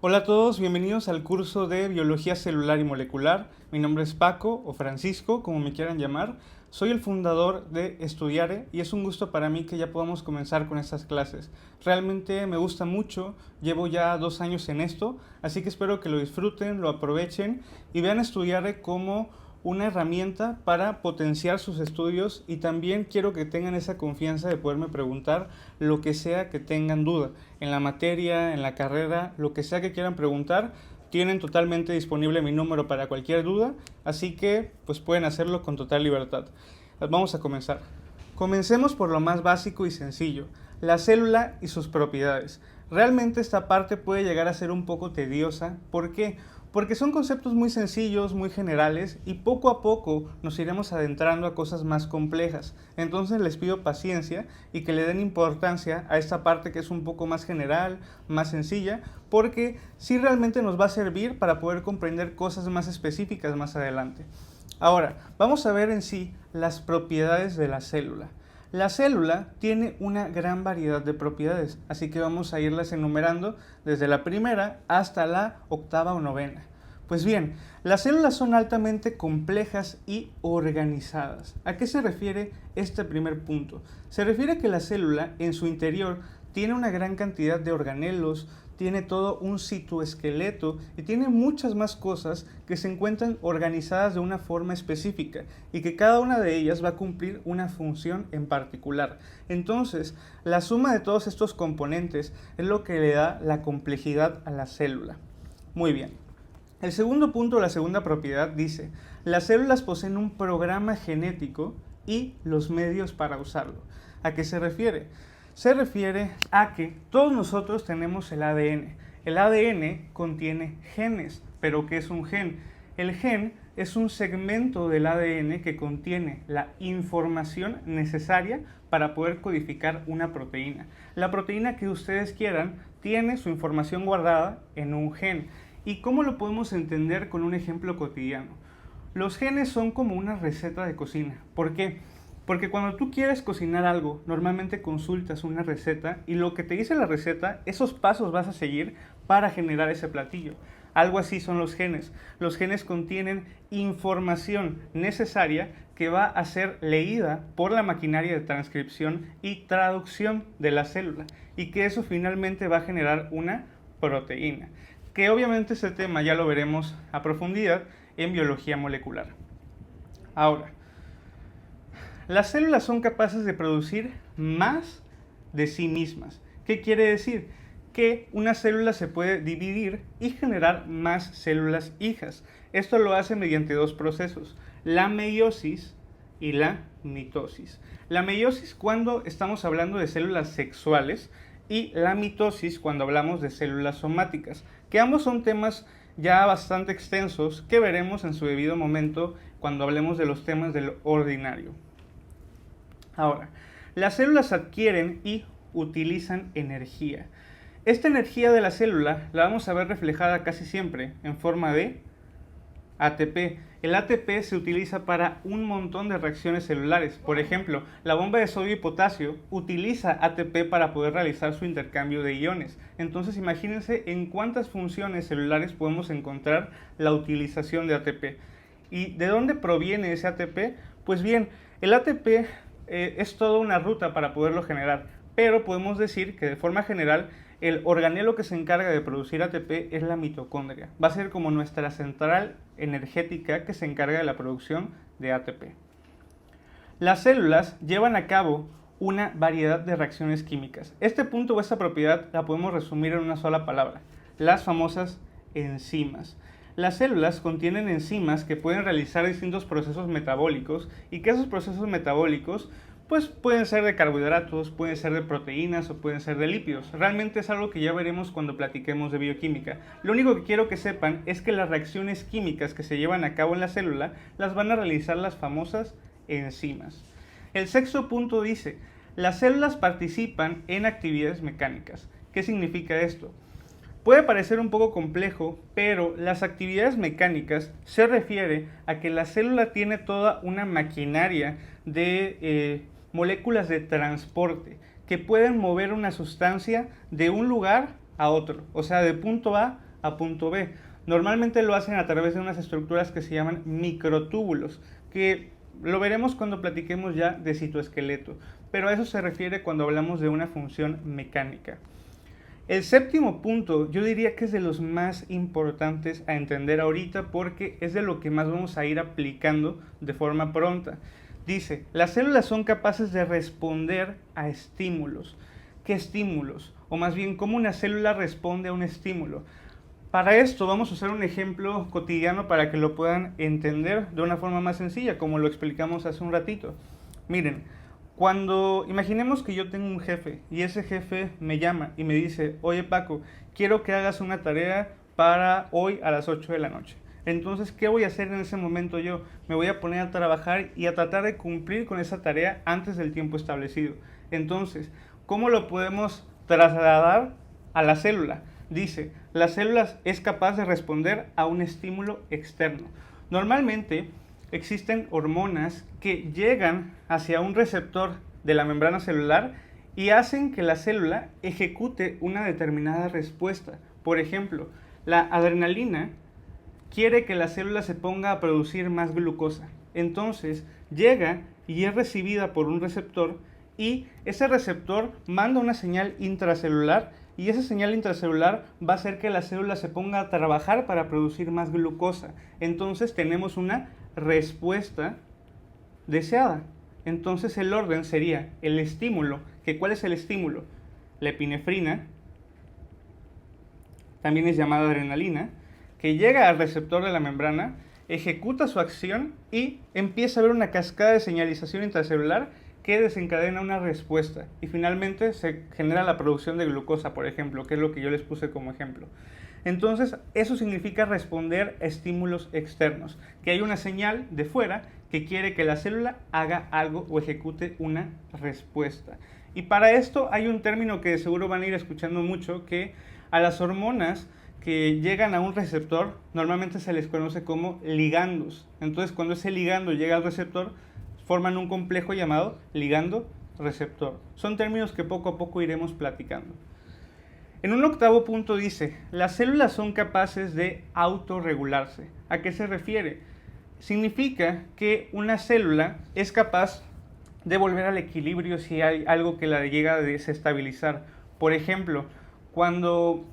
Hola a todos, bienvenidos al curso de Biología Celular y Molecular. Mi nombre es Paco o Francisco, como me quieran llamar. Soy el fundador de Estudiare y es un gusto para mí que ya podamos comenzar con estas clases. Realmente me gusta mucho, llevo ya 2 años en esto, así que espero que lo disfruten, lo aprovechen y vean Estudiare como una herramienta para potenciar sus estudios, y también quiero que tengan esa confianza de poderme preguntar lo que sea que tengan duda en la materia, en la carrera, lo que sea que quieran preguntar. Tienen totalmente disponible mi número para cualquier duda, así que pues pueden hacerlo con total libertad. Vamos a comenzar. Comencemos por lo más básico y sencillo, la célula y sus propiedades. Realmente esta parte puede llegar a ser un poco tediosa. ¿Por qué? Porque son conceptos muy sencillos, muy generales, y poco a poco nos iremos adentrando a cosas más complejas. Entonces les pido paciencia y que le den importancia a esta parte que es un poco más general, más sencilla, porque sí realmente nos va a servir para poder comprender cosas más específicas más adelante. Ahora, vamos a ver en sí las propiedades de la célula. La célula tiene una gran variedad de propiedades, así que vamos a irlas enumerando desde la primera hasta la octava o novena. Pues bien, las células son altamente complejas y organizadas. ¿A qué se refiere este primer punto? Se refiere a que la célula en su interior tiene una gran cantidad de organelos, tiene todo un citoesqueleto y tiene muchas más cosas que se encuentran organizadas de una forma específica y que cada una de ellas va a cumplir una función en particular. Entonces, la suma de todos estos componentes es lo que le da la complejidad a la célula. Muy bien. El segundo punto, la segunda propiedad, dice: las células poseen un programa genético y los medios para usarlo. ¿A qué se refiere? Se refiere a que todos nosotros tenemos el ADN. El ADN contiene genes, pero ¿qué es un gen? El gen es un segmento del ADN que contiene la información necesaria para poder codificar una proteína. La proteína que ustedes quieran tiene su información guardada en un gen. ¿Y cómo lo podemos entender con un ejemplo cotidiano? Los genes son como una receta de cocina. ¿Por qué? Porque cuando tú quieres cocinar algo, normalmente consultas una receta y lo que te dice la receta, esos pasos vas a seguir para generar ese platillo. Algo así son los genes. Los genes contienen información necesaria que va a ser leída por la maquinaria de transcripción y traducción de la célula, y que eso finalmente va a generar una proteína, que obviamente ese tema ya lo veremos a profundidad en biología molecular. Ahora, las células son capaces de producir más de sí mismas. ¿Qué quiere decir? Que una célula se puede dividir y generar más células hijas. Esto lo hace mediante dos procesos: la meiosis y la mitosis. La meiosis cuando estamos hablando de células sexuales, y la mitosis cuando hablamos de células somáticas, que ambos son temas ya bastante extensos que veremos en su debido momento cuando hablemos de los temas del ordinario. Ahora, las células adquieren y utilizan energía. Esta energía de la célula la vamos a ver reflejada casi siempre en forma de ATP. El ATP se utiliza para un montón de reacciones celulares. Por ejemplo, la bomba de sodio y potasio utiliza ATP para poder realizar su intercambio de iones. Entonces imagínense en cuántas funciones celulares podemos encontrar la utilización de ATP. ¿Y de dónde proviene ese ATP? Pues bien, el ATP es toda una ruta para poderlo generar, pero podemos decir que de forma general el organelo que se encarga de producir ATP es la mitocondria. Va a ser como nuestra central energética que se encarga de la producción de ATP. Las células llevan a cabo una variedad de reacciones químicas. Este punto o esta propiedad la podemos resumir en una sola palabra: las famosas enzimas. Las células contienen enzimas que pueden realizar distintos procesos metabólicos, y que esos procesos metabólicos pues pueden ser de carbohidratos, pueden ser de proteínas o pueden ser de lípidos. Realmente es algo que ya veremos cuando platiquemos de bioquímica. Lo único que quiero que sepan es que las reacciones químicas que se llevan a cabo en la célula las van a realizar las famosas enzimas. El sexto punto dice: las células participan en actividades mecánicas. ¿Qué significa esto? Puede parecer un poco complejo, pero las actividades mecánicas se refiere a que la célula tiene toda una maquinaria de moléculas de transporte que pueden mover una sustancia de un lugar a otro, o sea, de punto A a punto B. Normalmente lo hacen a través de unas estructuras que se llaman microtúbulos, que lo veremos cuando platiquemos ya de citoesqueleto, pero a eso se refiere cuando hablamos de una función mecánica. El séptimo punto yo diría que es de los más importantes a entender ahorita porque es de lo que más vamos a ir aplicando de forma pronta. Dice, las células son capaces de responder a estímulos. ¿Qué estímulos? O más bien, ¿cómo una célula responde a un estímulo? Para esto vamos a usar un ejemplo cotidiano para que lo puedan entender de una forma más sencilla, como lo explicamos hace un ratito. Miren, imaginemos que yo tengo un jefe y ese jefe me llama y me dice, oye Paco, quiero que hagas una tarea para hoy a las 8 de la noche. Entonces, ¿qué voy a hacer en ese momento yo? Me voy a poner a trabajar y a tratar de cumplir con esa tarea antes del tiempo establecido. Entonces, ¿cómo lo podemos trasladar a la célula? Dice, la célula es capaz de responder a un estímulo externo. Normalmente existen hormonas que llegan hacia un receptor de la membrana celular y hacen que la célula ejecute una determinada respuesta. Por ejemplo, la adrenalina quiere que la célula se ponga a producir más glucosa. Entonces llega y es recibida por un receptor y ese receptor manda una señal intracelular y esa señal intracelular va a hacer que la célula se ponga a trabajar para producir más glucosa. Entonces tenemos una respuesta deseada. Entonces el orden sería el estímulo. ¿Cuál es el estímulo? La epinefrina, también es llamada adrenalina, que llega al receptor de la membrana, ejecuta su acción y empieza a haber una cascada de señalización intracelular que desencadena una respuesta y finalmente se genera la producción de glucosa, por ejemplo, que es lo que yo les puse como ejemplo. Entonces, eso significa responder a estímulos externos, que hay una señal de fuera que quiere que la célula haga algo o ejecute una respuesta. Y para esto hay un término que seguro van a ir escuchando mucho, que a las hormonas que llegan a un receptor normalmente se les conoce como ligandos. Entonces, cuando ese ligando llega al receptor, forman un complejo llamado ligando-receptor. Son términos que poco a poco iremos platicando. En un octavo punto dice, las células son capaces de autorregularse. ¿A qué se refiere? Significa que una célula es capaz de volver al equilibrio si hay algo que la llega a desestabilizar. Por ejemplo, cuando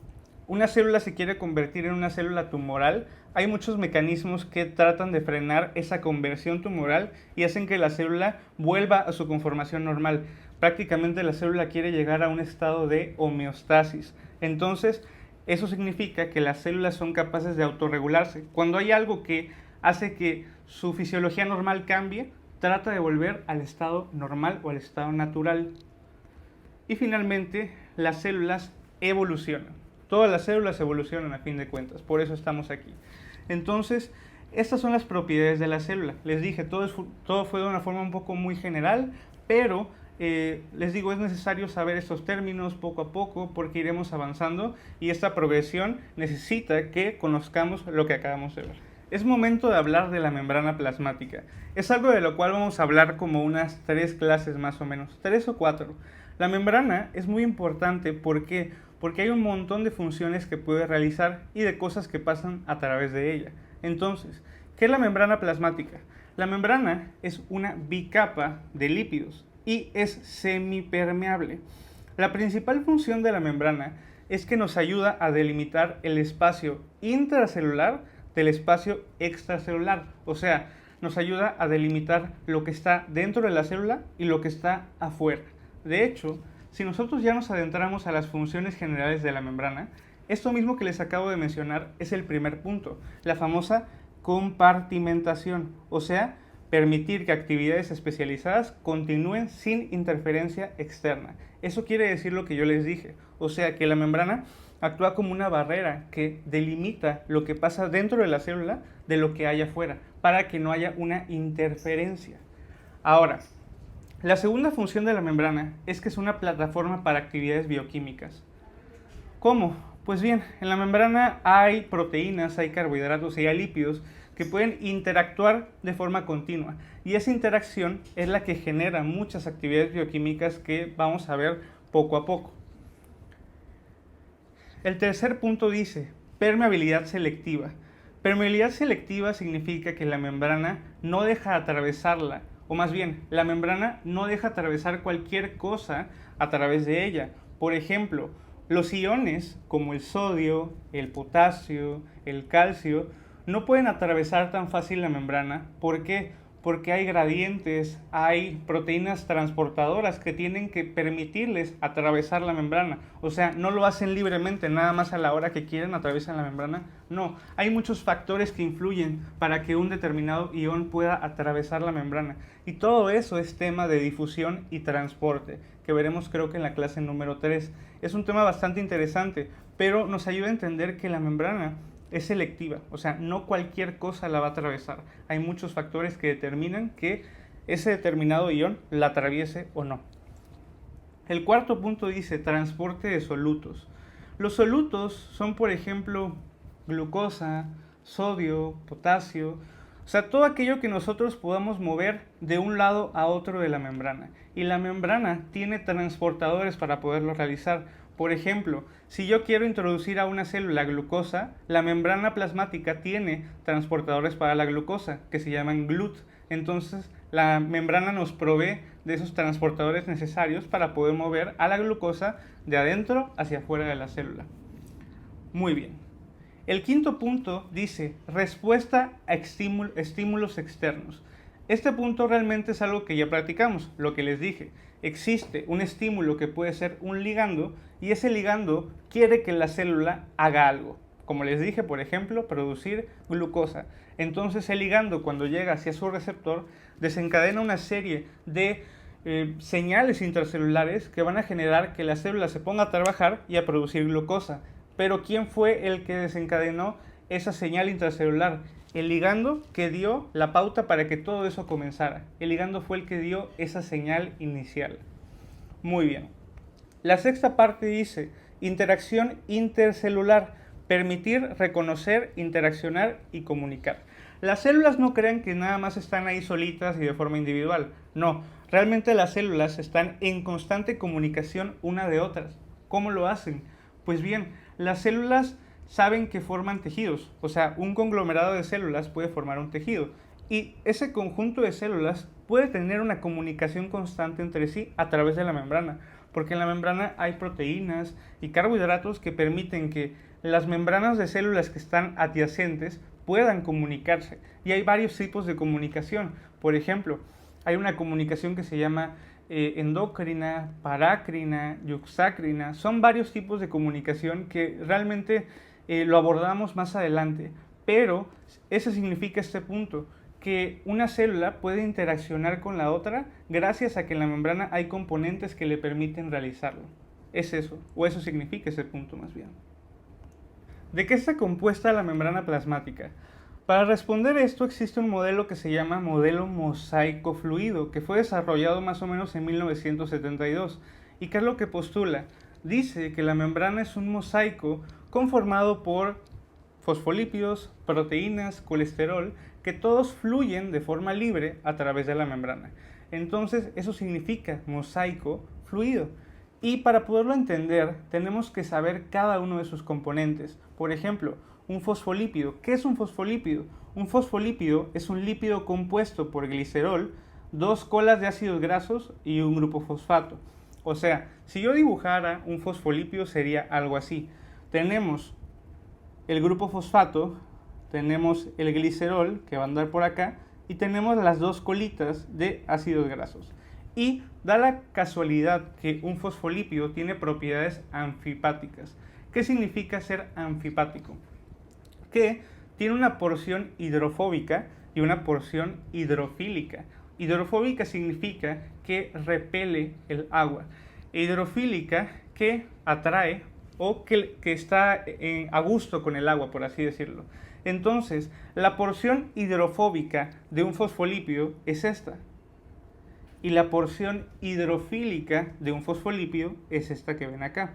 una célula se quiere convertir en una célula tumoral, hay muchos mecanismos que tratan de frenar esa conversión tumoral y hacen que la célula vuelva a su conformación normal. Prácticamente la célula quiere llegar a un estado de homeostasis. Entonces, eso significa que las células son capaces de autorregularse. Cuando hay algo que hace que su fisiología normal cambie, trata de volver al estado normal o al estado natural. Y finalmente, las células evolucionan. Todas las células evolucionan a fin de cuentas, por eso estamos aquí. Entonces, estas son las propiedades de la célula. Les dije, todo fue de una forma un poco muy general, pero les digo, es necesario saber estos términos poco a poco porque iremos avanzando y esta progresión necesita que conozcamos lo que acabamos de ver. Es momento de hablar de la membrana plasmática. Es algo de lo cual vamos a hablar como unas 3 clases más o menos, 3 o 4. La membrana es muy importante porque hay un montón de funciones que puede realizar y de cosas que pasan a través de ella. Entonces, ¿qué es la membrana plasmática? La membrana es una bicapa de lípidos y es semipermeable. La principal función de la membrana es que nos ayuda a delimitar el espacio intracelular del espacio extracelular, o sea, nos ayuda a delimitar lo que está dentro de la célula y lo que está afuera. De hecho, si nosotros ya nos adentramos a las funciones generales de la membrana, esto mismo que les acabo de mencionar es el primer punto, la famosa compartimentación, o sea, permitir que actividades especializadas continúen sin interferencia externa. Eso quiere decir lo que yo les dije, o sea, que la membrana actúa como una barrera que delimita lo que pasa dentro de la célula de lo que hay afuera, para que no haya una interferencia. Ahora, la segunda función de la membrana es que es una plataforma para actividades bioquímicas. ¿Cómo? Pues bien, en la membrana hay proteínas, hay carbohidratos y hay lípidos que pueden interactuar de forma continua. Y esa interacción es la que genera muchas actividades bioquímicas que vamos a ver poco a poco. El tercer punto dice, permeabilidad selectiva. Permeabilidad selectiva significa que la membrana no deja atravesarla, o más bien, la membrana no deja atravesar cualquier cosa a través de ella. Por ejemplo, los iones como el sodio, el potasio, el calcio, no pueden atravesar tan fácil la membrana. ¿Por qué? Porque hay gradientes, hay proteínas transportadoras que tienen que permitirles atravesar la membrana. O sea, no lo hacen libremente, nada más a la hora que quieren atraviesan la membrana. No, hay muchos factores que influyen para que un determinado ion pueda atravesar la membrana. Y todo eso es tema de difusión y transporte, que veremos creo que en la clase número 3. Es un tema bastante interesante, pero nos ayuda a entender que la membrana es selectiva, o sea, no cualquier cosa la va a atravesar. Hay muchos factores que determinan que ese determinado ion la atraviese o no. El cuarto punto dice transporte de solutos. Los solutos son, por ejemplo, glucosa, sodio, potasio, o sea, todo aquello que nosotros podamos mover de un lado a otro de la membrana. Y la membrana tiene transportadores para poderlo realizar. Por ejemplo, si yo quiero introducir a una célula glucosa, la membrana plasmática tiene transportadores para la glucosa, que se llaman GLUT. Entonces, la membrana nos provee de esos transportadores necesarios para poder mover a la glucosa de adentro hacia afuera de la célula. Muy bien. El quinto punto dice respuesta a estímulos externos. Este punto realmente es algo que ya practicamos, lo que les dije. Existe un estímulo que puede ser un ligando y ese ligando quiere que la célula haga algo. Como les dije, por ejemplo, producir glucosa. Entonces el ligando, cuando llega hacia su receptor, desencadena una serie de señales intracelulares que van a generar que la célula se ponga a trabajar y a producir glucosa. Pero ¿quién fue el que desencadenó esa señal intracelular? El ligando que dio la pauta para que todo eso comenzara. El ligando fue el que dio esa señal inicial. Muy bien. La sexta parte dice interacción intercelular, permitir, reconocer, interaccionar y comunicar. Las células no crean que nada más están ahí solitas y de forma individual. No, realmente las células están en constante comunicación una de otras. ¿Cómo lo hacen? Pues bien, las células saben que forman tejidos, o sea, un conglomerado de células puede formar un tejido y ese conjunto de células puede tener una comunicación constante entre sí a través de la membrana, porque en la membrana hay proteínas y carbohidratos que permiten que las membranas de células que están adyacentes puedan comunicarse y hay varios tipos de comunicación. Por ejemplo, hay una comunicación que se llama endocrina, parácrina, yuxácrina. Son varios tipos de comunicación que realmente lo abordamos más adelante, pero eso significa este punto, que una célula puede interaccionar con la otra gracias a que en la membrana hay componentes que le permiten realizarlo. Es eso, o eso significa ese punto más bien. ¿De qué está compuesta la membrana plasmática? Para responder esto existe un modelo que se llama modelo mosaico fluido, que fue desarrollado más o menos en 1972. ¿Y qué es lo que postula? Dice que la membrana es un mosaico conformado por fosfolípidos, proteínas, colesterol, que todos fluyen de forma libre a través de la membrana. Entonces eso significa mosaico fluido. Y para poderlo entender tenemos que saber cada uno de sus componentes. Por ejemplo, un fosfolípido. ¿Qué es un fosfolípido? Un fosfolípido es un lípido compuesto por glicerol, dos colas de ácidos grasos y un grupo fosfato. O sea, si yo dibujara un fosfolípido sería algo así. Tenemos el grupo fosfato, tenemos el glicerol que va a andar por acá y tenemos las dos colitas de ácidos grasos. Y da la casualidad que un fosfolípido tiene propiedades anfipáticas. ¿Qué significa ser anfipático? Que tiene una porción hidrofóbica y una porción hidrofílica. Hidrofóbica significa que repele el agua. E hidrofílica que atrae o que está a gusto con el agua, por así decirlo. Entonces, la porción hidrofóbica de un fosfolípido es esta. Y la porción hidrofílica de un fosfolípido es esta que ven acá.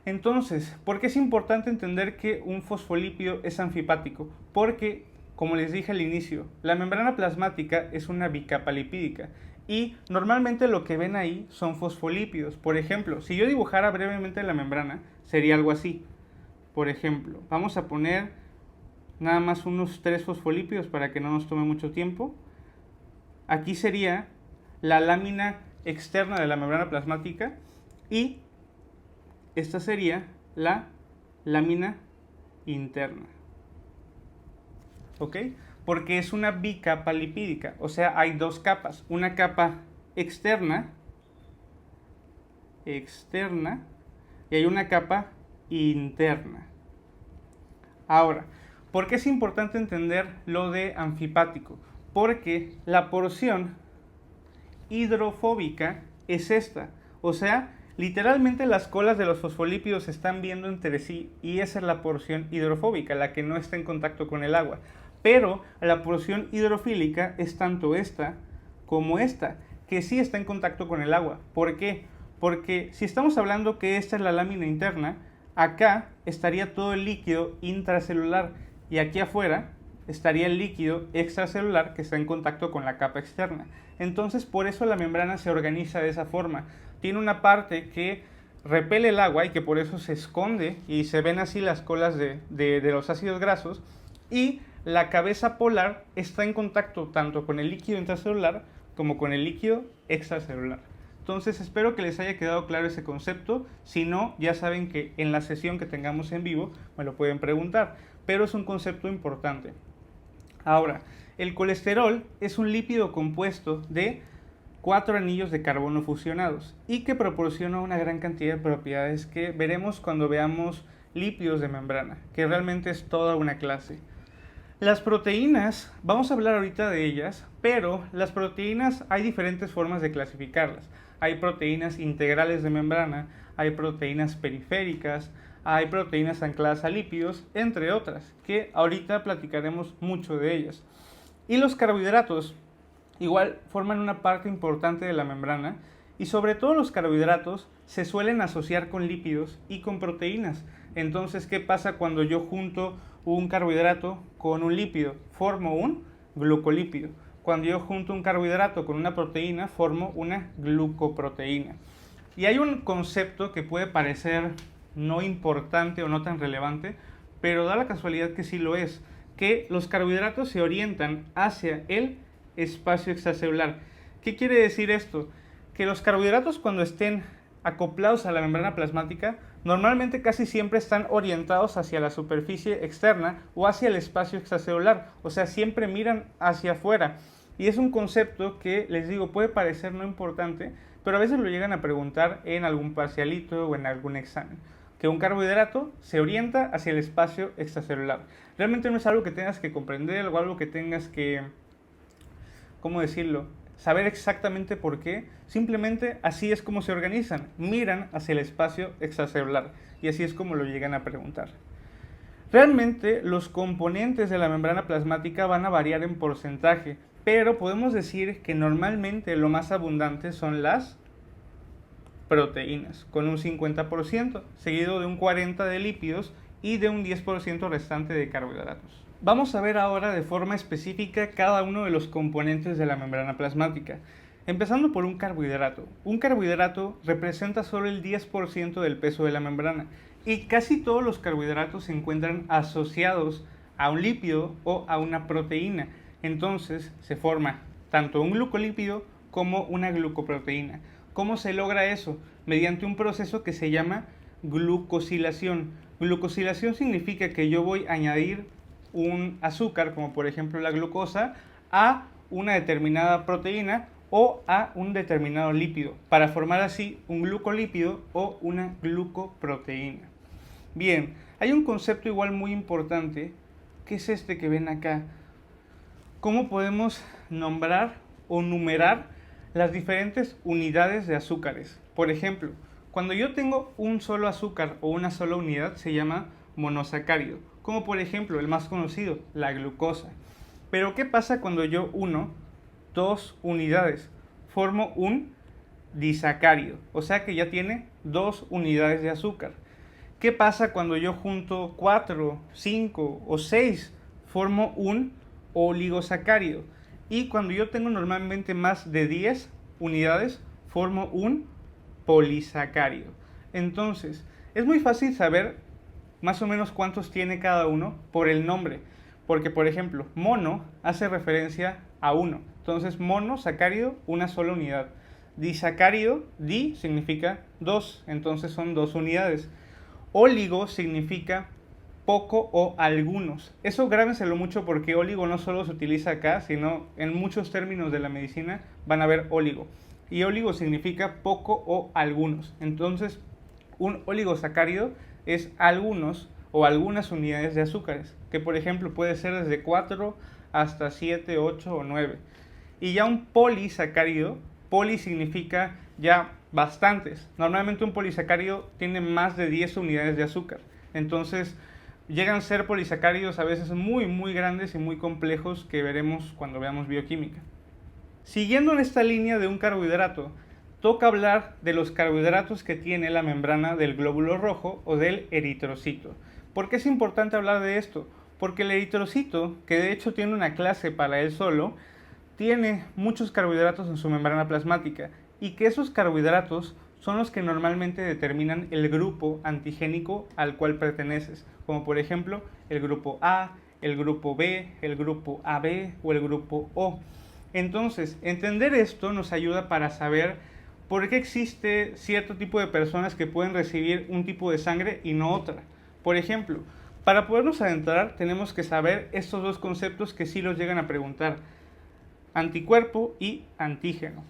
Entonces, ¿por qué es importante entender que un fosfolípido es anfipático? Porque, como les dije al inicio, la membrana plasmática es una bicapa lipídica y normalmente lo que ven ahí son fosfolípidos. Por ejemplo, si yo dibujara brevemente la membrana, sería algo así. Por ejemplo, vamos a poner nada más unos 3 fosfolípidos para que no nos tome mucho tiempo. Aquí sería la lámina externa de la membrana plasmática y esta sería la lámina interna. ¿Ok? Porque es una bicapa lipídica, o sea, hay dos capas, una capa externa y hay una capa interna. Ahora, ¿por qué es importante entender lo de anfipático? Porque la porción hidrofóbica es esta, o sea, literalmente las colas de los fosfolípidos se están viendo entre sí y esa es la porción hidrofóbica, la que no está en contacto con el agua. Pero la porción hidrofílica es tanto esta como esta, que sí está en contacto con el agua. ¿Por qué? Porque si estamos hablando que esta es la lámina interna, acá estaría todo el líquido intracelular y aquí afuera estaría el líquido extracelular que está en contacto con la capa externa. Entonces, por eso la membrana se organiza de esa forma. Tiene una parte que repele el agua y que por eso se esconde y se ven así las colas de los ácidos grasos, y la cabeza polar está en contacto tanto con el líquido intracelular como con el líquido extracelular. Entonces espero que les haya quedado claro ese concepto. Si no, ya saben que en la sesión que tengamos en vivo me lo pueden preguntar, pero es un concepto importante. Ahora, el colesterol es un lípido compuesto de 4 anillos de carbono fusionados y que proporciona una gran cantidad de propiedades que veremos cuando veamos lípidos de membrana, que realmente es toda una clase. Las proteínas, vamos a hablar ahorita de ellas, pero las proteínas hay diferentes formas de clasificarlas. Hay proteínas integrales de membrana, hay proteínas periféricas, hay proteínas ancladas a lípidos, entre otras, que ahorita platicaremos mucho de ellas. Y los carbohidratos igual forman una parte importante de la membrana y sobre todo los carbohidratos se suelen asociar con lípidos y con proteínas. Entonces, ¿qué pasa cuando yo junto un carbohidrato con un lípido? Formo un glucolípido. Cuando yo junto un carbohidrato con una proteína, formo una glucoproteína. Y hay un concepto que puede parecer no importante o no tan relevante, pero da la casualidad que sí lo es, que los carbohidratos se orientan hacia el espacio extracelular. ¿Qué quiere decir esto? Que los carbohidratos, cuando estén acoplados a la membrana plasmática, normalmente casi siempre están orientados hacia la superficie externa o hacia el espacio extracelular, o sea, siempre miran hacia afuera. Y es un concepto que, les digo, puede parecer no importante, pero a veces lo llegan a preguntar en algún parcialito o en algún examen, que un carbohidrato se orienta hacia el espacio extracelular. Realmente no es algo que tengas que comprender o algo que tengas que, ¿cómo decirlo?, saber exactamente por qué. Simplemente así es como se organizan, miran hacia el espacio extracelular y así es como lo llegan a preguntar. Realmente los componentes de la membrana plasmática van a variar en porcentaje, pero podemos decir que normalmente lo más abundante son las proteínas, con un 50%, seguido de un 40% de lípidos y de un 10% restante de carbohidratos. Vamos a ver ahora de forma específica cada uno de los componentes de la membrana plasmática. Empezando por un carbohidrato. Un carbohidrato representa solo el 10% del peso de la membrana y casi todos los carbohidratos se encuentran asociados a un lípido o a una proteína. Entonces se forma tanto un glucolípido como una glucoproteína. ¿Cómo se logra eso? Mediante un proceso que se llama glucosilación. Glucosilación significa que yo voy a añadir un azúcar, como por ejemplo la glucosa, a una determinada proteína o a un determinado lípido, para formar así un glucolípido o una glucoproteína. Bien, hay un concepto igual muy importante, que es este que ven acá. ¿Cómo podemos nombrar o numerar las diferentes unidades de azúcares? Por ejemplo, cuando yo tengo un solo azúcar o una sola unidad se llama monosacárido, como por ejemplo el más conocido, la glucosa. Pero ¿qué pasa cuando yo uno 2 unidades? Formo un disacárido, o sea que ya tiene 2 unidades de azúcar. ¿Qué pasa cuando yo junto 4, 5 o 6? Formo un oligosacárido. Y cuando yo tengo normalmente más de 10 unidades, formo un polisacárido. Entonces, es muy fácil saber más o menos cuántos tiene cada uno por el nombre. Porque, por ejemplo, mono hace referencia a uno. Entonces, monosacárido, una sola unidad. Disacárido, di significa dos, entonces son dos unidades. Óligo significa poco o algunos. Eso grábenselo mucho porque óligo no solo se utiliza acá, sino en muchos términos de la medicina van a ver óligo. Y óligo significa poco o algunos. Entonces, un oligosacárido es algunos o algunas unidades de azúcares, que por ejemplo puede ser desde 4 hasta 7, 8 o 9. Y ya un polisacárido, poli significa ya bastantes. Normalmente un polisacárido tiene más de 10 unidades de azúcar. Entonces, llegan a ser polisacáridos a veces muy grandes y muy complejos que veremos cuando veamos bioquímica. Siguiendo en esta línea de un carbohidrato, toca hablar de los carbohidratos que tiene la membrana del glóbulo rojo o del eritrocito. ¿Por qué es importante hablar de esto? Porque el eritrocito, que de hecho tiene una clase para él solo, tiene muchos carbohidratos en su membrana plasmática y que esos carbohidratos son los que normalmente determinan el grupo antigénico al cual perteneces, como por ejemplo el grupo A, el grupo B, el grupo AB o el grupo O. Entonces, entender esto nos ayuda para saber por qué existe cierto tipo de personas que pueden recibir un tipo de sangre y no otra. Por ejemplo, para podernos adentrar tenemos que saber estos dos conceptos que sí los llegan a preguntar: anticuerpo y antígeno.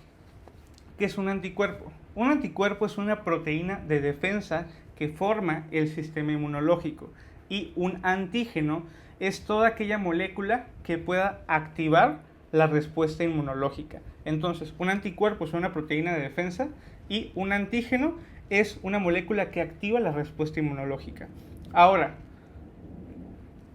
¿Qué es un anticuerpo? Un anticuerpo es una proteína de defensa que forma el sistema inmunológico, y un antígeno es toda aquella molécula que pueda activar la respuesta inmunológica. Entonces, un anticuerpo es una proteína de defensa y un antígeno es una molécula que activa la respuesta inmunológica. Ahora,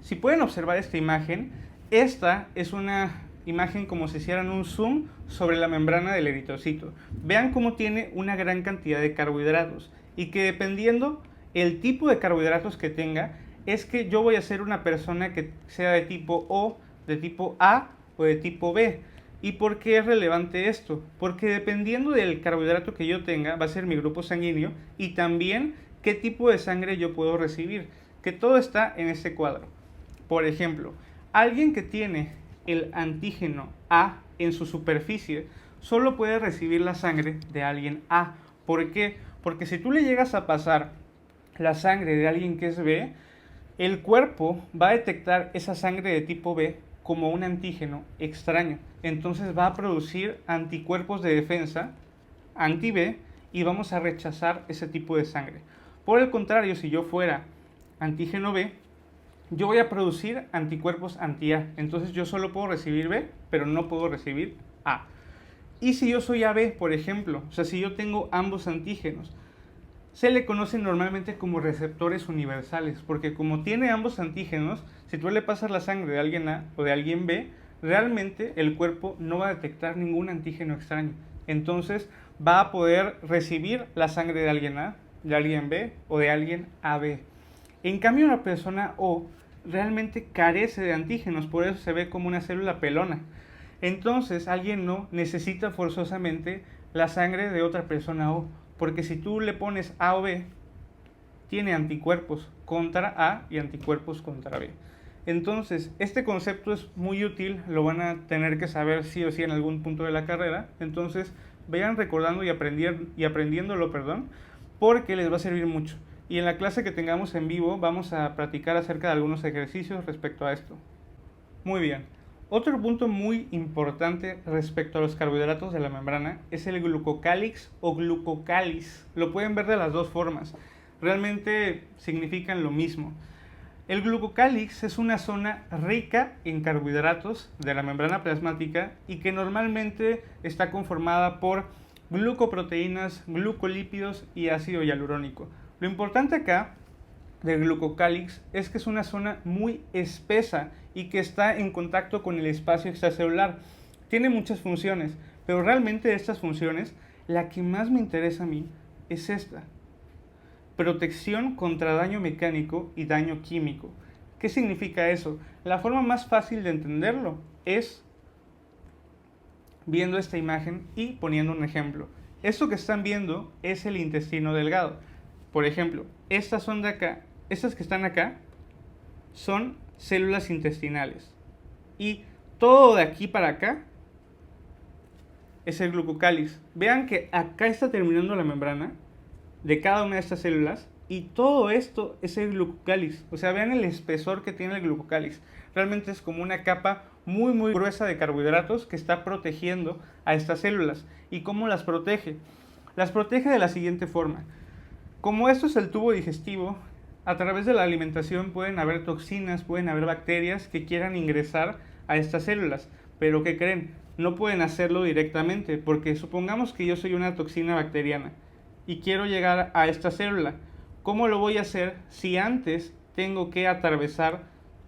si pueden observar esta imagen, esta es una imagen como si hicieran un zoom sobre la membrana del eritrocito. Vean cómo tiene una gran cantidad de carbohidratos y que dependiendo el tipo de carbohidratos que tenga, es que yo voy a ser una persona que sea de tipo O, de tipo A o de tipo B. ¿Y por qué es relevante esto? Porque dependiendo del carbohidrato que yo tenga, va a ser mi grupo sanguíneo y también qué tipo de sangre yo puedo recibir, que todo está en este cuadro. Por ejemplo, alguien que tiene el antígeno A en su superficie solo puede recibir la sangre de alguien A. ¿Por qué? Porque si tú le llegas a pasar la sangre de alguien que es B, el cuerpo va a detectar esa sangre de tipo B como un antígeno extraño. Entonces va a producir anticuerpos de defensa anti-B y vamos a rechazar ese tipo de sangre. Por el contrario, si yo fuera antígeno B, yo voy a producir anticuerpos anti-A. Entonces yo solo puedo recibir B, pero no puedo recibir A. Y si yo soy AB, por ejemplo, o sea, si yo tengo ambos antígenos, se le conocen normalmente como receptores universales, porque como tiene ambos antígenos, si tú le pasas la sangre de alguien A o de alguien B, realmente el cuerpo no va a detectar ningún antígeno extraño. Entonces va a poder recibir la sangre de alguien A, de alguien B o de alguien AB. En cambio, una persona O realmente carece de antígenos, por eso se ve como una célula pelona. Entonces, alguien O necesita forzosamente la sangre de otra persona O, porque si tú le pones A o B, tiene anticuerpos contra A y anticuerpos contra B. Entonces, este concepto es muy útil, lo van a tener que saber sí o sí en algún punto de la carrera. Entonces, vayan recordando y aprendiéndolo, porque les va a servir mucho. Y en la clase que tengamos en vivo vamos a practicar acerca de algunos ejercicios respecto a esto. Muy bien. Otro punto muy importante respecto a los carbohidratos de la membrana es el glucocálix o glucocáliz. Lo pueden ver de las dos formas. Realmente significan lo mismo. El glucocálix es una zona rica en carbohidratos de la membrana plasmática y que normalmente está conformada por glucoproteínas, glucolípidos y ácido hialurónico. Lo importante acá del glucocálix es que es una zona muy espesa y que está en contacto con el espacio extracelular. Tiene muchas funciones, pero realmente de estas funciones, la que más me interesa a mí es esta: protección contra daño mecánico y daño químico. ¿Qué significa eso? La forma más fácil de entenderlo es viendo esta imagen y poniendo un ejemplo. Esto que están viendo es el intestino delgado. Por ejemplo, estas son de acá. estas que están acá, son células intestinales. Y todo de aquí para acá es el glucocáliz. Vean que acá está terminando la membrana de cada una de estas células y todo esto es el glucocáliz. O sea, vean el espesor que tiene el glucocáliz. Realmente es como una capa muy gruesa de carbohidratos que está protegiendo a estas células. ¿Y cómo las protege? Las protege de la siguiente forma. Como esto es el tubo digestivo, a través de la alimentación pueden haber toxinas, pueden haber bacterias que quieran ingresar a estas células. Pero ¿qué creen? No pueden hacerlo directamente, porque supongamos que yo soy una toxina bacteriana y quiero llegar a esta célula. ¿Cómo lo voy a hacer si antes tengo que atravesar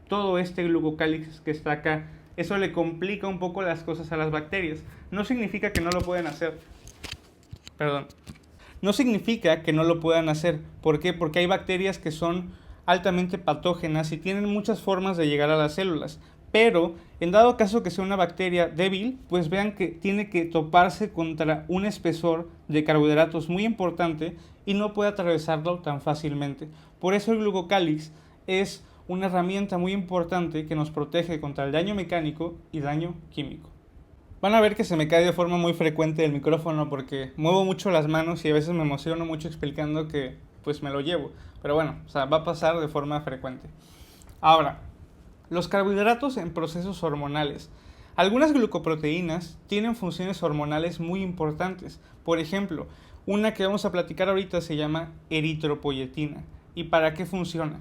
todo este glucocáliz que está acá? Eso le complica un poco las cosas a las bacterias. No significa que no lo pueden hacer. No significa que no lo puedan hacer. ¿Por qué? Porque hay bacterias que son altamente patógenas y tienen muchas formas de llegar a las células. Pero, en dado caso que sea una bacteria débil, pues vean que tiene que toparse contra un espesor de carbohidratos muy importante y no puede atravesarlo tan fácilmente. Por eso el glucocáliz es una herramienta muy importante que nos protege contra el daño mecánico y daño químico. Van a ver que se me cae de forma muy frecuente el micrófono porque muevo mucho las manos y a veces me emociono mucho explicando que pues me lo llevo. Pero bueno, o sea, va a pasar de forma frecuente. Ahora, los carbohidratos en procesos hormonales. Algunas glucoproteínas tienen funciones hormonales muy importantes. Por ejemplo, una que vamos a platicar ahorita se llama eritropoyetina. ¿Y para qué funciona?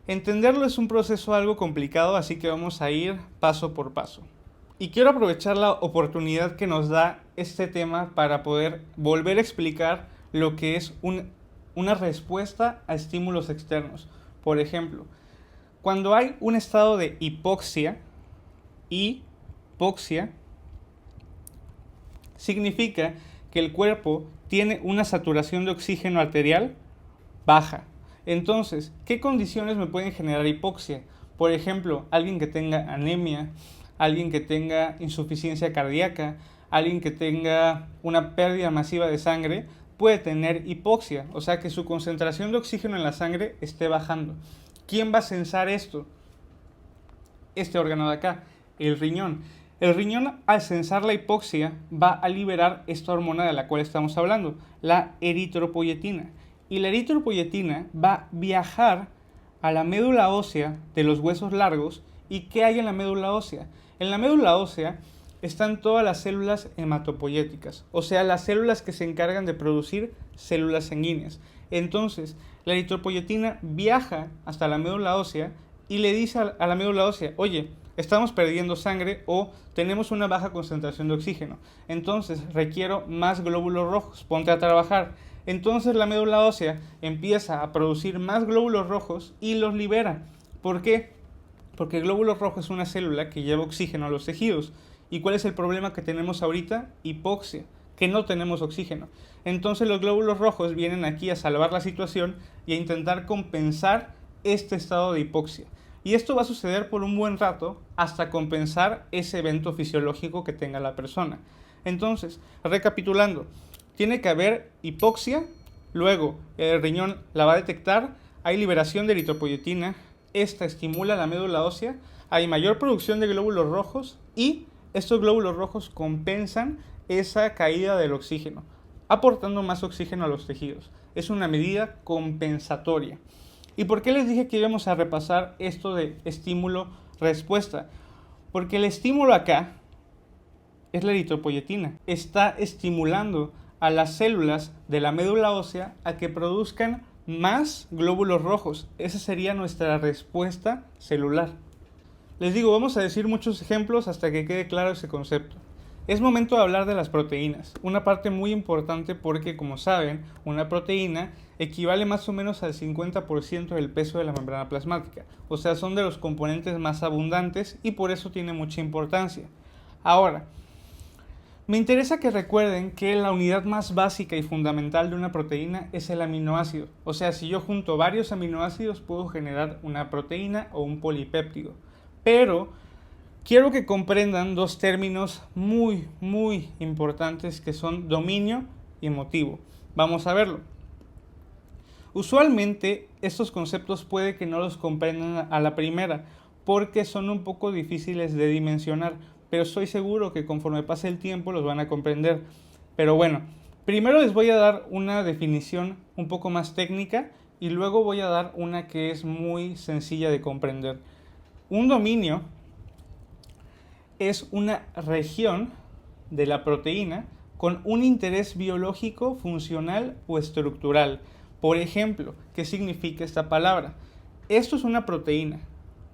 Entenderlo es un proceso algo complicado, así que vamos a ir paso por paso. Y quiero aprovechar la oportunidad que nos da este tema para poder volver a explicar lo que es una respuesta a estímulos externos. Por ejemplo, cuando hay un estado de hipoxia significa que el cuerpo tiene una saturación de oxígeno arterial baja. Entonces, ¿qué condiciones me pueden generar hipoxia? Por ejemplo, alguien que tenga anemia, alguien que tenga insuficiencia cardíaca, alguien que tenga una pérdida masiva de sangre, puede tener hipoxia, o sea que su concentración de oxígeno en la sangre esté bajando. ¿Quién va a censar esto? Este órgano de acá, el riñón. El riñón, al censar la hipoxia, va a liberar esta hormona de la cual estamos hablando, la eritropoyetina. Y la eritropoyetina va a viajar a la médula ósea de los huesos largos. ¿Y qué hay en la médula ósea? En la médula ósea están todas las células hematopoyéticas, o sea, las células que se encargan de producir células sanguíneas. Entonces, la eritropoyetina viaja hasta la médula ósea y le dice a la médula ósea, oye, estamos perdiendo sangre o tenemos una baja concentración de oxígeno. Entonces, requiero más glóbulos rojos, ponte a trabajar. Entonces, la médula ósea empieza a producir más glóbulos rojos y los libera. ¿Por qué? Porque el glóbulo rojo es una célula que lleva oxígeno a los tejidos. ¿Y cuál es el problema que tenemos ahorita? Hipoxia, que no tenemos oxígeno. Entonces los glóbulos rojos vienen aquí a salvar la situación y a intentar compensar este estado de hipoxia. Y esto va a suceder por un buen rato hasta compensar ese evento fisiológico que tenga la persona. Entonces, recapitulando, tiene que haber hipoxia, luego el riñón la va a detectar, hay liberación de eritropoyetina, esta estimula la médula ósea, hay mayor producción de glóbulos rojos y estos glóbulos rojos compensan esa caída del oxígeno, aportando más oxígeno a los tejidos. Es una medida compensatoria. ¿Y por qué les dije que íbamos a repasar esto de estímulo-respuesta? Porque el estímulo acá es la eritropoyetina. Está estimulando a las células de la médula ósea a que produzcan más glóbulos rojos. Esa sería nuestra respuesta celular. Les digo, vamos a decir muchos ejemplos hasta que quede claro ese concepto. Es momento de hablar de las proteínas, una parte muy importante porque, como saben, una proteína equivale más o menos al 50% del peso de la membrana plasmática, o sea, son de los componentes más abundantes y por eso tiene mucha importancia. Ahora, me interesa que recuerden que la unidad más básica y fundamental de una proteína es el aminoácido, o sea, si yo junto varios aminoácidos puedo generar una proteína o un polipéptido, pero quiero que comprendan dos términos muy importantes que son dominio y motivo. Vamos a verlo. Usualmente estos conceptos puede que no los comprendan a la primera porque son un poco difíciles de dimensionar, pero estoy seguro que conforme pase el tiempo los van a comprender. Pero bueno, primero les voy a dar una definición un poco más técnica y luego voy a dar una que es muy sencilla de comprender. Un dominio es una región de la proteína con un interés biológico, funcional o estructural. Por ejemplo, ¿qué significa esta palabra? Esto es una proteína.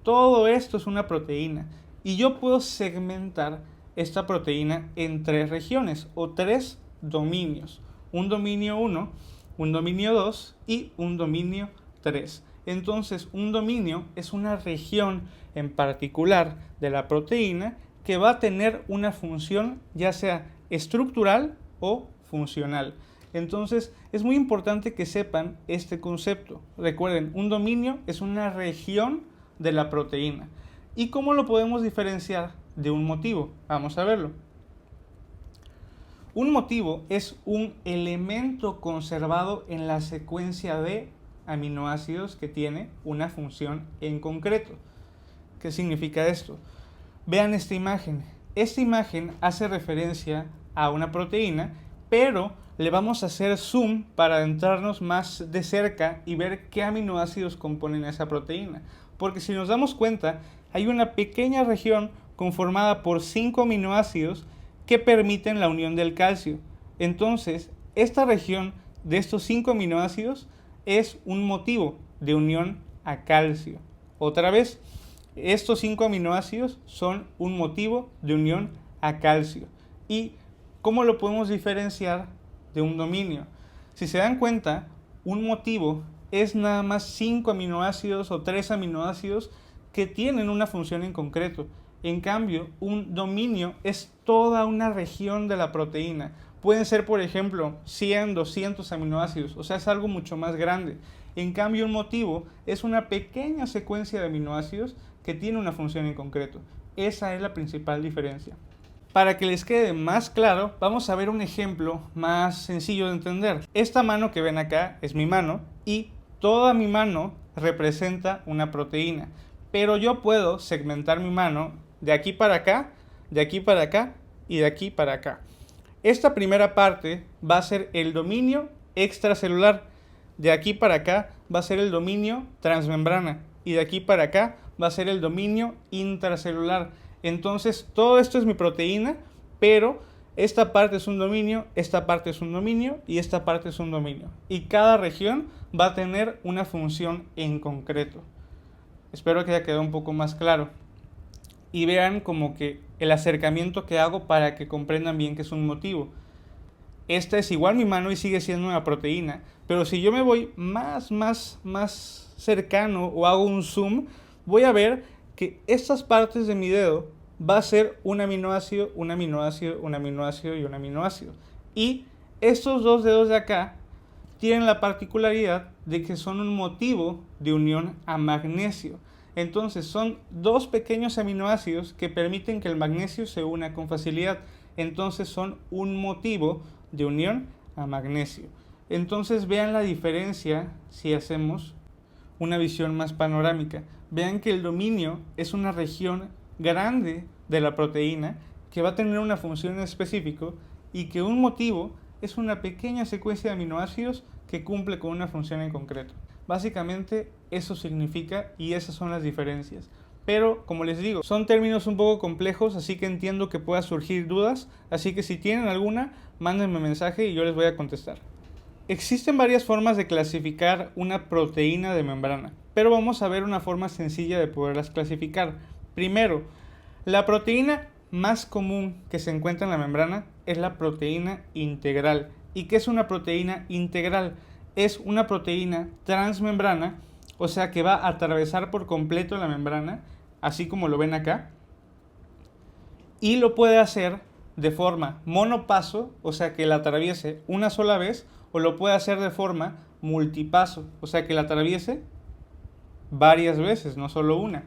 Todo esto es una proteína. Y yo puedo segmentar esta proteína en 3 regiones o 3 dominios. Un dominio 1, un dominio 2 y un dominio 3. Entonces, un dominio es una región en particular de la proteína que va a tener una función ya sea estructural o funcional. Entonces, es muy importante que sepan este concepto. Recuerden, un dominio es una región de la proteína. ¿Y cómo lo podemos diferenciar de un motivo? Vamos a verlo. Un motivo es un elemento conservado en la secuencia de aminoácidos que tiene una función en concreto. ¿Qué significa esto? Vean esta imagen. Esta imagen hace referencia a una proteína, pero le vamos a hacer zoom para adentrarnos más de cerca y ver qué aminoácidos componen esa proteína. Porque si nos damos cuenta, hay una pequeña región conformada por 5 aminoácidos que permiten la unión del calcio. Entonces, esta región de estos 5 aminoácidos es un motivo de unión a calcio. Otra vez, estos 5 aminoácidos son un motivo de unión a calcio. ¿Y cómo lo podemos diferenciar de un dominio? Si se dan cuenta, un motivo es nada más 5 aminoácidos o 3 aminoácidos que tienen una función en concreto. En cambio, un dominio es toda una región de la proteína. Pueden ser, por ejemplo, 100, 200 aminoácidos, o sea, es algo mucho más grande. En cambio, un motivo es una pequeña secuencia de aminoácidos que tiene una función en concreto. Esa es la principal diferencia. Para que les quede más claro, vamos a ver un ejemplo más sencillo de entender. Esta mano que ven acá es mi mano y toda mi mano representa una proteína. Pero yo puedo segmentar mi mano de aquí para acá, de aquí para acá y de aquí para acá. Esta primera parte va a ser el dominio extracelular. De aquí para acá va a ser el dominio transmembrana. Y de aquí para acá va a ser el dominio intracelular. Entonces, todo esto es mi proteína, pero esta parte es un dominio, esta parte es un dominio y esta parte es un dominio. Y cada región va a tener una función en concreto. Espero que haya quedado un poco más claro. Y vean como que el acercamiento que hago para que comprendan bien que es un motivo. Esta es igual mi mano y sigue siendo una proteína. Pero si yo me voy más cercano o hago un zoom, voy a ver que estas partes de mi dedo va a ser un aminoácido, un aminoácido, un aminoácido y un aminoácido. Y estos dos dedos de acá tienen la particularidad de que son un motivo de unión a magnesio. Entonces son 2 pequeños aminoácidos que permiten que el magnesio se una con facilidad. Entonces son un motivo de unión a magnesio. Entonces vean la diferencia si hacemos una visión más panorámica. Vean que el dominio es una región grande de la proteína que va a tener una función específica y que un motivo es una pequeña secuencia de aminoácidos que cumple con una función en concreto. Básicamente eso significa y esas son las diferencias. Pero, como les digo, son términos un poco complejos, así que entiendo que pueda surgir dudas. Así que si tienen alguna, mándenme mensaje y yo les voy a contestar. Existen varias formas de clasificar una proteína de membrana, pero vamos a ver una forma sencilla de poderlas clasificar. Primero, la proteína más común que se encuentra en la membrana es la proteína integral. ¿Y qué es una proteína integral? Es una proteína transmembrana, o sea que va a atravesar por completo la membrana, así como lo ven acá, y lo puede hacer de forma monopaso, o sea que la atraviese una sola vez, o lo puede hacer de forma multipaso, o sea que la atraviese varias veces, no solo una.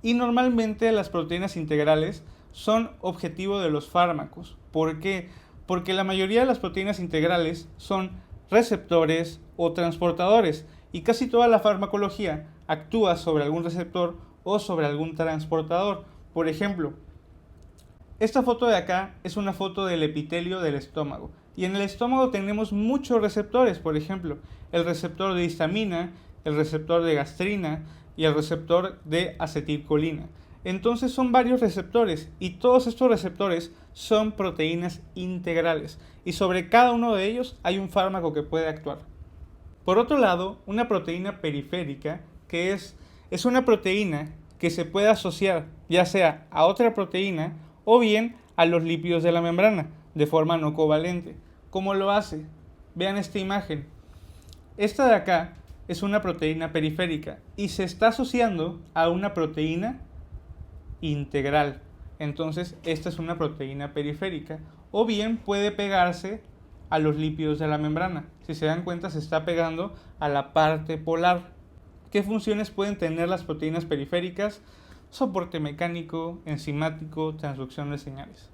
Y normalmente las proteínas integrales son objetivo de los fármacos. ¿Por qué? Porque la mayoría de las proteínas integrales son receptores o transportadores. y casi toda la farmacología actúa sobre algún receptor o sobre algún transportador. Por ejemplo, esta foto de acá es una foto del epitelio del estómago. Y en el estómago tenemos muchos receptores, por ejemplo, el receptor de histamina, el receptor de gastrina y el receptor de acetilcolina. Entonces son varios receptores y todos estos receptores son proteínas integrales y sobre cada uno de ellos hay un fármaco que puede actuar. Por otro lado, una proteína periférica, que es una proteína que se puede asociar ya sea a otra proteína o bien a los lípidos de la membrana de forma no covalente. ¿Cómo lo hace? Vean esta imagen. Esta de acá es una proteína periférica y se está asociando a una proteína integral. Entonces, esta es una proteína periférica. O bien puede pegarse a los lípidos de la membrana. Si se dan cuenta, se está pegando a la parte polar. ¿Qué funciones pueden tener las proteínas periféricas? Soporte mecánico, enzimático, transducción de señales.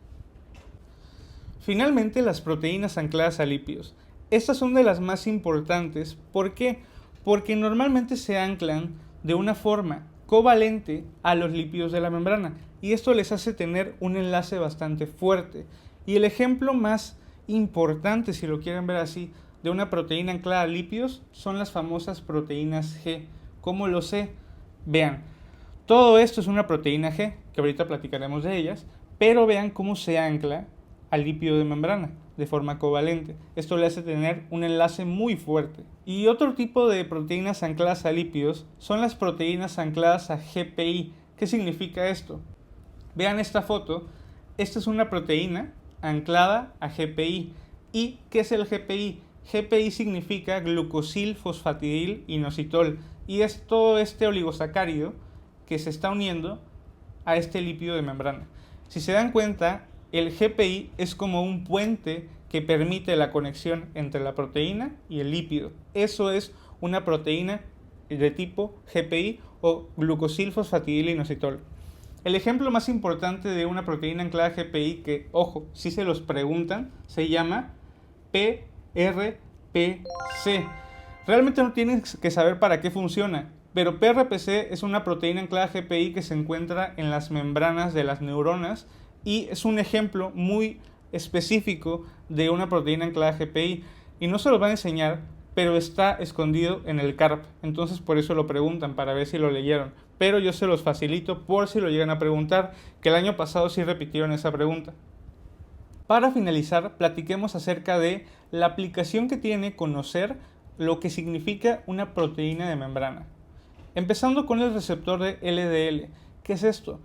Finalmente, las proteínas ancladas a lípidos. Estas son de las más importantes. ¿Por qué? Porque normalmente se anclan de una forma covalente a los lípidos de la membrana y esto les hace tener un enlace bastante fuerte. Y el ejemplo más importante, si lo quieren ver así, de una proteína anclada a lípidos son las famosas proteínas G. ¿Cómo lo sé? Vean, todo esto es una proteína G, que ahorita platicaremos de ellas, pero vean cómo se ancla al lípido de membrana de forma covalente. Esto le hace tener un enlace muy fuerte. Y otro tipo de proteínas ancladas a lípidos son las proteínas ancladas a GPI. ¿Qué significa esto? Vean esta foto. Esta es una proteína anclada a GPI. ¿Y qué es el GPI? GPI significa glucosilfosfatidilinositol y es todo este oligosacárido que se está uniendo a este lípido de membrana. Si se dan cuenta, el GPI es como un puente que permite la conexión entre la proteína y el lípido. Eso es una proteína de tipo GPI o glucosilfosfatidilinositol. El ejemplo más importante de una proteína anclada a GPI, que, ojo, si se los preguntan, se llama PRPC. Realmente no tienes que saber para qué funciona, pero PRPC es una proteína anclada a GPI que se encuentra en las membranas de las neuronas y es un ejemplo muy específico de una proteína anclada a GPI. Y no se los van a enseñar, pero está escondido en el CARP. Entonces por eso lo preguntan, para ver si lo leyeron. Pero yo se los facilito por si lo llegan a preguntar, que el año pasado sí repitieron esa pregunta. Para finalizar, platiquemos acerca de la aplicación que tiene conocer lo que significa una proteína de membrana. Empezando con el receptor de LDL. ¿Qué es esto?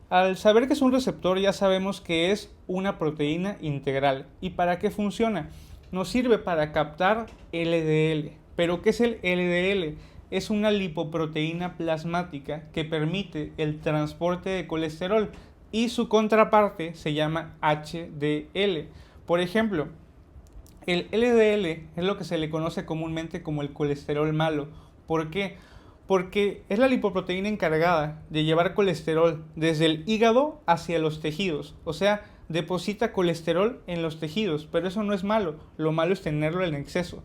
Al saber que es un receptor ya sabemos que es una proteína integral. ¿Y para qué funciona? Nos sirve para captar LDL. ¿Pero qué es el LDL? Es una lipoproteína plasmática que permite el transporte de colesterol y su contraparte se llama HDL. Por ejemplo, el LDL es lo que se le conoce comúnmente como el colesterol malo. ¿Por qué? Porque es la lipoproteína encargada de llevar colesterol desde el hígado hacia los tejidos. O sea, deposita colesterol en los tejidos, pero eso no es malo. Lo malo es tenerlo en exceso.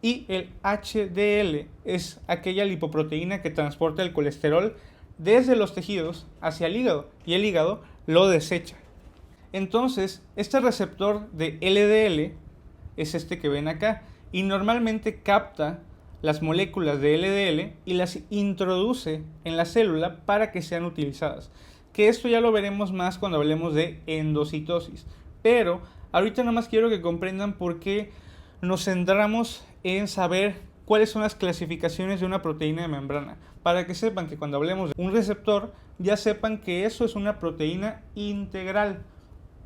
Y el HDL es aquella lipoproteína que transporta el colesterol desde los tejidos hacia el hígado y el hígado lo desecha. Entonces, este receptor de LDL es este que ven acá y normalmente capta las moléculas de LDL y las introduce en la célula para que sean utilizadas. Que esto ya lo veremos más cuando hablemos de endocitosis. Pero ahorita nada más quiero que comprendan por qué nos centramos en saber cuáles son las clasificaciones de una proteína de membrana. Para que sepan que cuando hablemos de un receptor, ya sepan que eso es una proteína integral.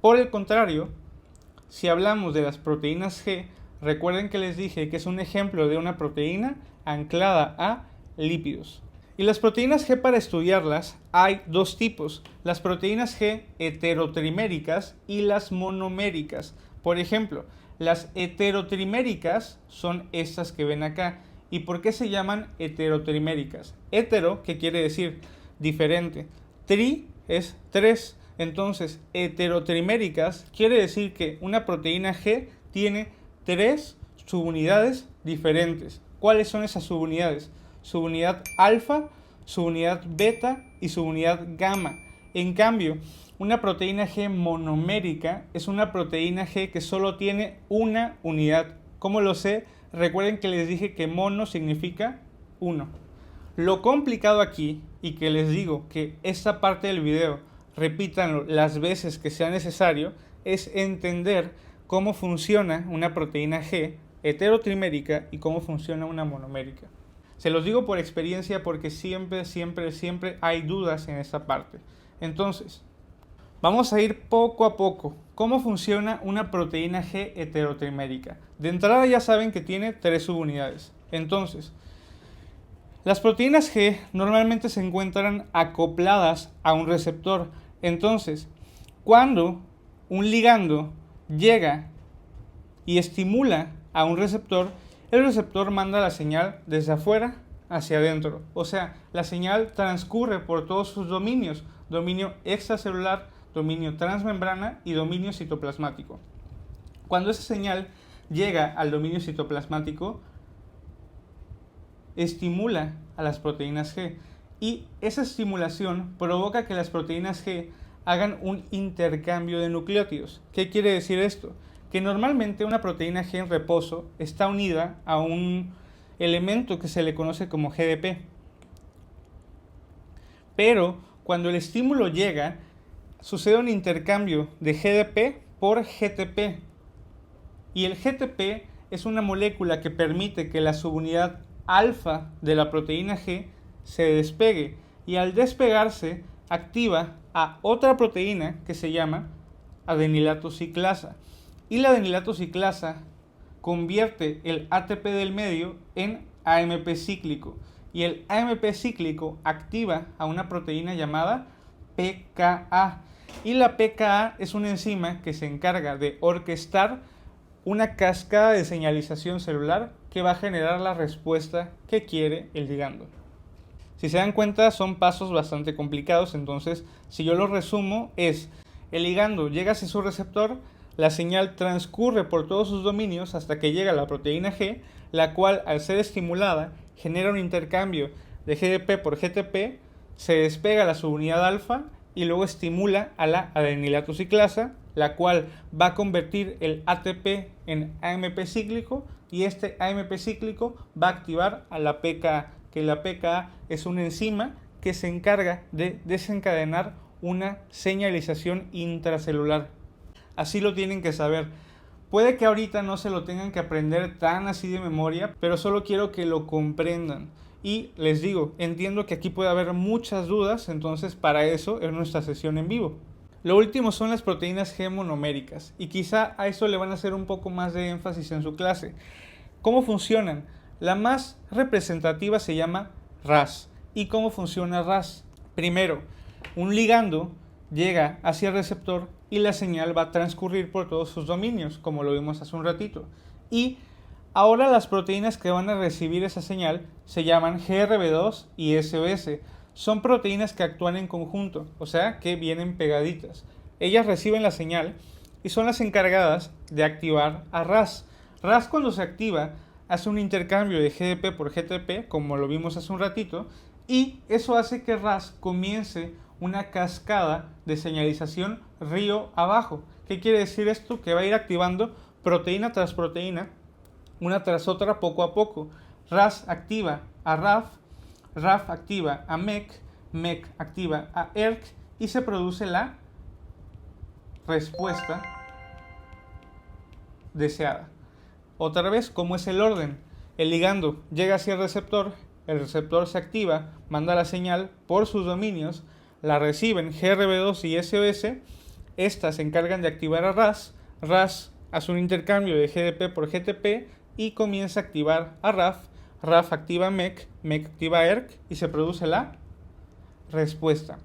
Por el contrario, si hablamos de las proteínas G, recuerden que les dije que es un ejemplo de una proteína anclada a lípidos. Y las proteínas G, para estudiarlas hay dos tipos, las proteínas G heterotriméricas y las monoméricas. Por ejemplo, las heterotriméricas son estas que ven acá. ¿Y por qué se llaman heterotriméricas? Hetero, que quiere decir diferente, tri es 3. Entonces, heterotriméricas quiere decir que una proteína G tiene 3 subunidades diferentes. ¿Cuáles son esas subunidades? Subunidad alfa, subunidad beta y subunidad gamma. En cambio, una proteína G monomérica es una proteína G que solo tiene una unidad. ¿Cómo lo sé? Recuerden que les dije que mono significa uno. Lo complicado aquí, y que les digo que esta parte del video repítanlo las veces que sea necesario, es entender cómo funciona una proteína G heterotrimérica y cómo funciona una monomérica. Se los digo por experiencia porque siempre hay dudas en esta parte. Entonces, vamos a ir poco a poco. ¿Cómo funciona una proteína G heterotrimérica? De entrada ya saben que tiene 3 subunidades. Entonces, las proteínas G normalmente se encuentran acopladas a un receptor. Entonces, cuando un ligando llega y estimula a un receptor, el receptor manda la señal desde afuera hacia adentro. O sea, la señal transcurre por todos sus dominios: dominio extracelular, dominio transmembrana y dominio citoplasmático. Cuando esa señal llega al dominio citoplasmático, estimula a las proteínas G, y esa estimulación provoca que las proteínas G hagan un intercambio de nucleótidos. ¿Qué quiere decir esto? Que normalmente una proteína G en reposo está unida a un elemento que se le conoce como GDP. Pero cuando el estímulo llega, sucede un intercambio de GDP por GTP. Y el GTP es una molécula que permite que la subunidad alfa de la proteína G se despegue, y al despegarse activa a otra proteína que se llama adenilato ciclasa, y la adenilato ciclasa convierte el ATP del medio en AMP cíclico, y el AMP cíclico activa a una proteína llamada pKa, y la pKa es una enzima que se encarga de orquestar una cascada de señalización celular que va a generar la respuesta que quiere el ligando. Si se dan cuenta, son pasos bastante complicados. Entonces, si yo lo resumo, es: el ligando llega hacia su receptor, la señal transcurre por todos sus dominios hasta que llega a la proteína G, la cual, al ser estimulada, genera un intercambio de GDP por GTP, se despega la subunidad alfa y luego estimula a la adenilato ciclasa, la cual va a convertir el ATP en AMP cíclico, y este AMP cíclico va a activar a la pKa, que la pKa es una enzima que se encarga de desencadenar una señalización intracelular. Así lo tienen que saber. Puede que ahorita no se lo tengan que aprender tan así de memoria, pero solo quiero que lo comprendan. Y les digo, entiendo que aquí puede haber muchas dudas, entonces para eso es nuestra sesión en vivo. Lo último son las proteínas G monoméricas, y quizá a eso le van a hacer un poco más de énfasis en su clase. ¿Cómo funcionan? La más representativa se llama RAS. ¿Y cómo funciona RAS? Primero, un ligando llega hacia el receptor y la señal va a transcurrir por todos sus dominios, como lo vimos hace un ratito. Y ahora las proteínas que van a recibir esa señal se llaman GRB2 y SOS. Son proteínas que actúan en conjunto, o sea, que vienen pegaditas. Ellas reciben la señal y son las encargadas de activar a RAS. RAS, cuando se activa, hace un intercambio de GDP por GTP, como lo vimos hace un ratito, y eso hace que RAS comience una cascada de señalización río abajo. ¿Qué quiere decir esto? Que va a ir activando proteína tras proteína, una tras otra, poco a poco. RAS activa a RAF, RAF activa a MEC, MEC activa a ERK, y se produce la respuesta deseada. Otra vez, ¿cómo es el orden? El ligando llega hacia el receptor se activa, manda la señal por sus dominios, la reciben GRB2 y SOS, estas se encargan de activar a RAS, RAS hace un intercambio de GDP por GTP y comienza a activar a RAF, RAF activa a MEC, MEC activa a ERK y se produce la respuesta.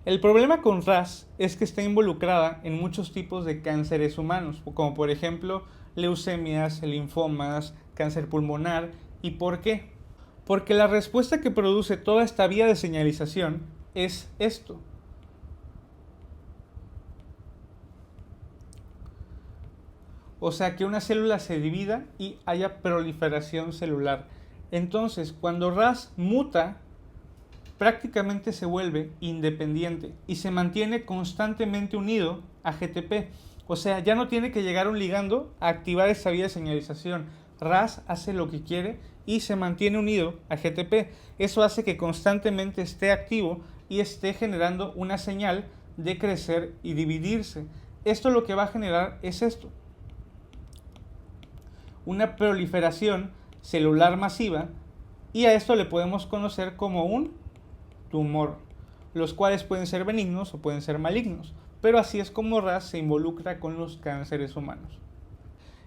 El problema con RAS es que está involucrada en muchos tipos de cánceres humanos, como por ejemplo leucemias, linfomas, cáncer pulmonar. ¿Y por qué? Porque la respuesta que produce toda esta vía de señalización es esto. O sea, que una célula se divida y haya proliferación celular. Entonces, cuando RAS muta, prácticamente se vuelve independiente y se mantiene constantemente unido a GTP. O sea, ya no tiene que llegar un ligando a activar esta vía de señalización. RAS hace lo que quiere y se mantiene unido a GTP. Eso hace que constantemente esté activo y esté generando una señal de crecer y dividirse. Esto lo que va a generar es esto: una proliferación celular masiva, y a esto le podemos conocer como un tumor, los cuales pueden ser benignos o pueden ser malignos, pero así es como RAS se involucra con los cánceres humanos.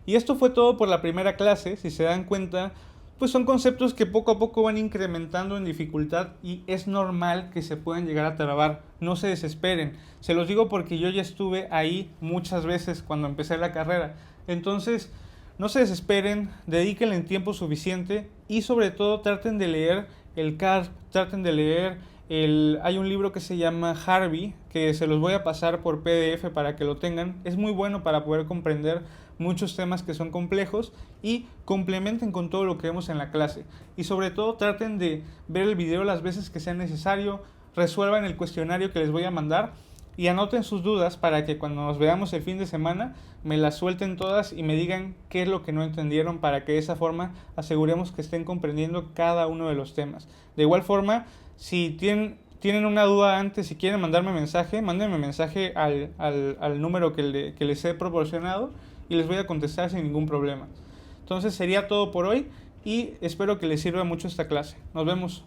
Y esto fue todo por la primera clase. Si se dan cuenta, pues son conceptos que poco a poco van incrementando en dificultad y es normal que se puedan llegar a trabar. No se desesperen, se los digo porque yo ya estuve ahí muchas veces cuando empecé la carrera. Entonces, no se desesperen, dedíquenle el tiempo suficiente y sobre todo traten de leer el CARP, traten de leer hay un libro que se llama Harvey, que se los voy a pasar por PDF para que lo tengan. Es muy bueno para poder comprender muchos temas que son complejos y complementen con todo lo que vemos en la clase. Y sobre todo traten de ver el video las veces que sea necesario, resuelvan el cuestionario que les voy a mandar y anoten sus dudas para que cuando nos veamos el fin de semana me las suelten todas y me digan qué es lo que no entendieron, para que de esa forma aseguremos que estén comprendiendo cada uno de los temas. De igual forma, si tienen una duda antes, si quieren mandarme mensaje, mándenme mensaje al número que les he proporcionado y les voy a contestar sin ningún problema. Entonces sería todo por hoy y espero que les sirva mucho esta clase. Nos vemos.